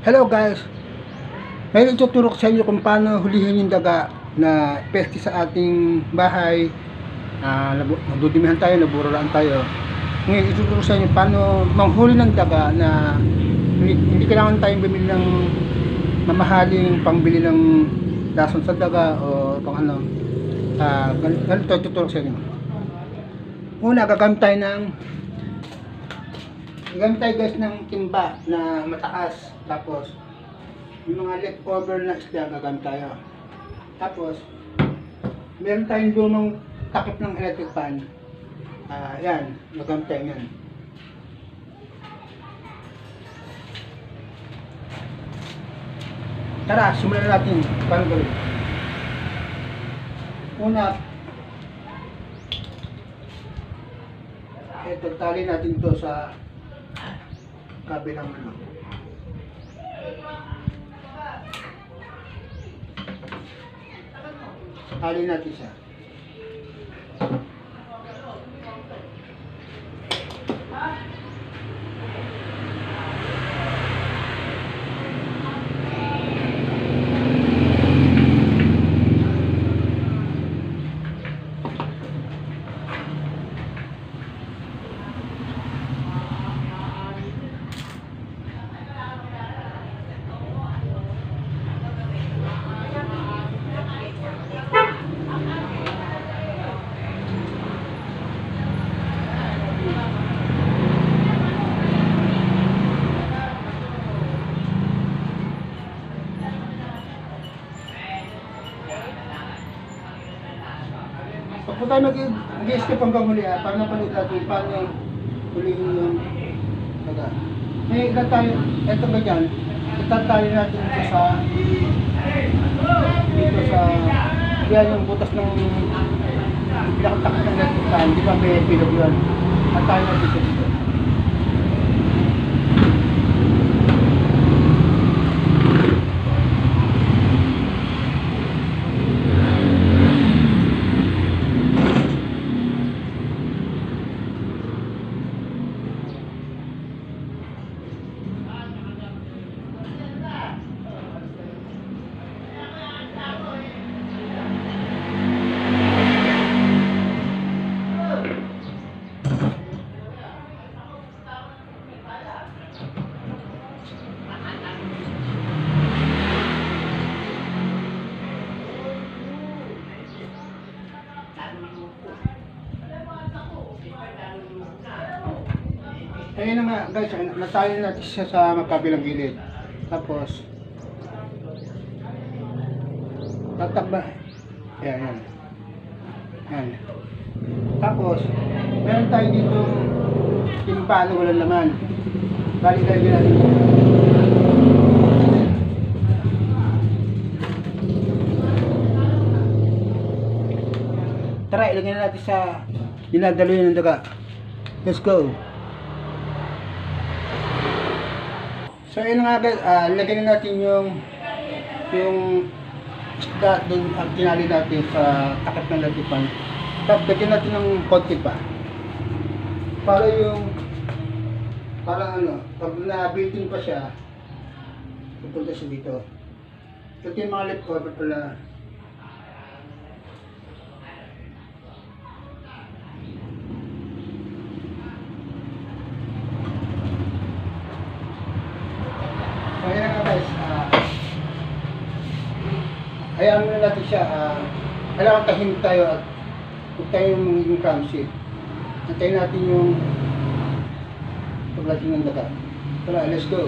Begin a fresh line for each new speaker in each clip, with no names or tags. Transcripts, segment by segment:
Hello guys! May ituturo ko sa inyo kung paano hulihin yung daga na peste sa ating bahay. Nadudumihan tayo, nabururaan tayo. Ngayon ituturo ko sa inyo paano manghuli ng daga na hindi kailangan tayong bumili ng mamahaling pangbili ng lason sa daga o kung ano. Ganito ituturo ko sa inyo. Una, gagamit tayo guys ng timba na mataas. Tapos yung mga leftover na isda gagamit tayo. Tapos meron tayong lumang takip ng electric fan. Yan, gagamit tayo yan. Tara, simulan natin paano gawin. Una, ito, tali natin to sa kabilang ano. Tali natin siya. Pag po tayo mag-escape hanggang huli para napanood natin paano hulihin yung daga. May ilan tayo, eto ba dyan, itatali natin dito sa yan yung butas ng pinakatakot ng electric, di ba may pilog yun? At tayo natin dito. Ayun na nga guys, natali natin siya sa magkabilang gilid. Tapos tatakba. Yan. Tapos meron tayo dito timpalo, walang laman. Balik-balik natin. Tara, ilagay na natin sa dinadaloy ng daga. Let's go! So yun nga guys, lagyan na natin yung isda doon ang tinali natin sa takip ng latipan. Tapos lagyan natin ng konti pa. Para pag na-built-in pa siya, pupunta siya dito. Ito yung mga leftover pala. So ayan nga guys, hayaan muna natin siya, kailangan tahimik tayo at huwag tayong magiging clumsy. Antayin natin yung paglating ng daga. Tara, let's go!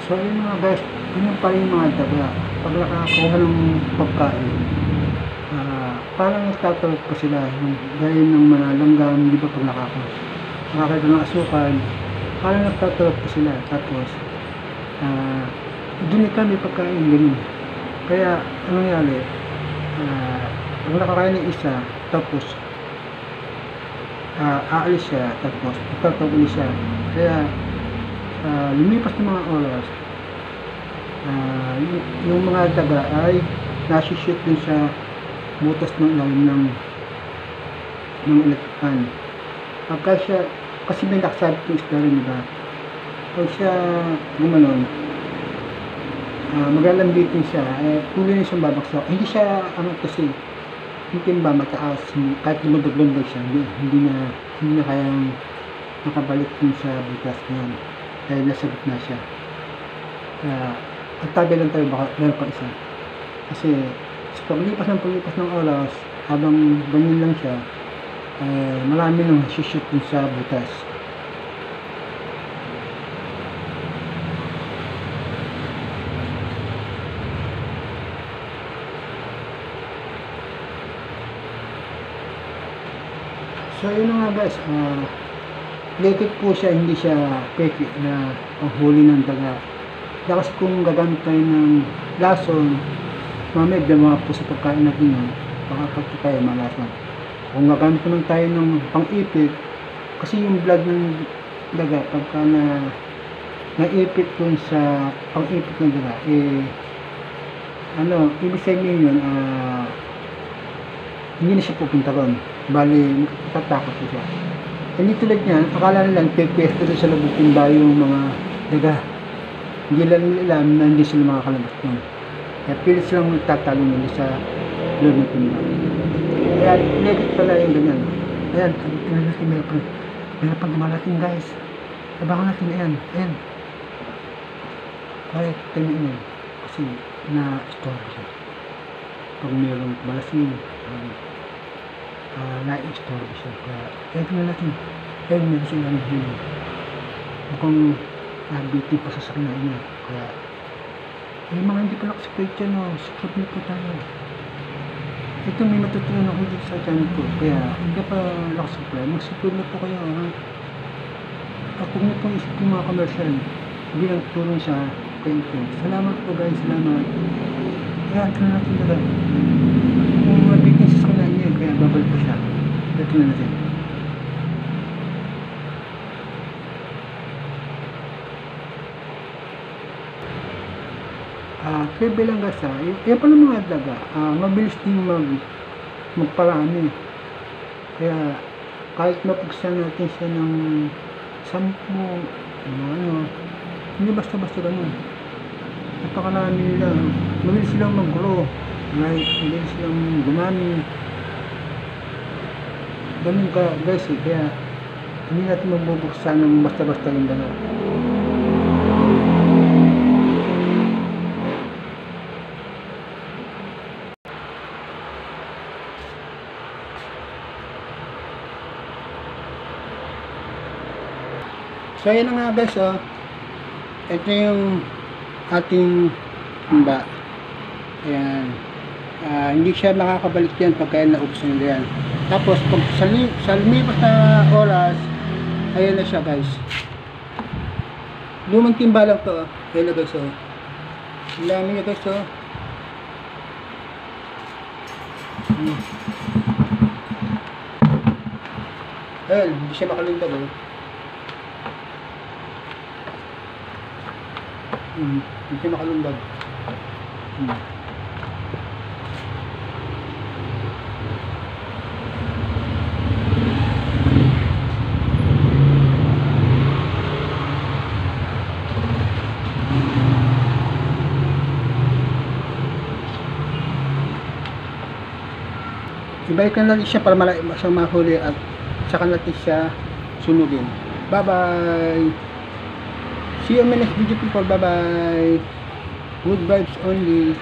So yun mga guys, yun pa rin mga daga. Pag nakakuha ng pagkain, parang nagtatawag pa sila, yung gaya ng malalanggam, di ba pag nakakita ng asukal, parang nagtatawag pa sila. Tapos, doon kami pagkain, ganun. Kaya, ano nangyari, pag nakakain ng isa, tapos, aalis siya, tapos, magtatawag ulit siya. Kaya, lumipas ng mga oras, yung mga daga ay nasishoot din sa butas ng ilalim ng electric. Pagka siya, kasi may nakasabit yung isda rin, diba? Pag siya gumanon, maglalambitin siya, tuloy na siyang babaksak. Hindi siya, kasi, hindi ba mataas, kahit lumagdag-landag siya, hindi na kayang nakabalik din sa butas niyan. Dahil nasagot na siya. At tabi lang tayo, baka meron pa isa. Kasi sa paglipas ng oras, habang ganyan lang siya, marami nang shoot dun sa butas. So yun na nga guys, plated po siya, hindi siya peke na panghuli ng daga. Kaya kasi kung gagamit tayo ng lason, mamaya mga po sa pagkain natin yun, baka pagka tayo malason. Kung gagamit naman tayo ng pang-ipit, kasi yung blood ng daga, pagka naipit dun sa pang-ipit ng daga, ibig sabihin yun, hindi na siya pupunta ron. Bali, tatakot siya. Hindi tulad niyan, akala nilang pwesto doon sa loob ng timba yung mga daga. Hindi lang nila alam na hindi sila makakalabas doon. Kaya pilit silang magtatalo nila sa loob ng timba. Kaya negit pala yung ganyan. Ayan, tingnan natin, meron pang dumarating guys. Abangan natin, ayan. Kaya tingnan yun. Kasi na-store siya. Pag mayroong balasin, na-store siya. Kaya tingnan natin. Ayun, meron siya lang hilo. Mukhang bitin pa sa sakina niya. Kaya mga hindi pa nakasubscribe dyan, subscribe niyo po tayo. Ito may matutunan ako dito sa channel ko. Kaya hindi pa nakasubscribe, mag-subscribe na po kayo. Huwag niyo pong isip yung mga commercial bilang tulong sa kayo. Salamat po guys, salamat. Kaya tingnan natin talaga. Kung mabitin sa sakina niya, kaya babalik po siya. Kaya tingnan natin. Kaya bilang gasa, yan pala mga daga, mabilis din magparami. Kaya kahit mapagsan natin siya ng 10, hindi basta-basta ganun. Napakarami nila, mabilis silang mag-grow, right? Mabilis silang gumami. Ganun ka guys, kaya hindi natin magbubuksan ng basta-basta yung daga. So ayan na nga guys, oh. Ito yung ating timba. Ayan. Hindi siya makakabalik yan pagka naubos na yan. Tapos pag sa lumipas na oras, ayan na siya guys. Lumang timba lang to, oh. Ayan na guys, oh. Ang dami niya guys, oh. Ayan, hindi siya makalundag, oh. Hindi siya makalundag. Ibalik na natin siya para siyang mahuli at saka natin siya sunugin. Bye bye! See you in my next video people. Bye bye! Good vibes only.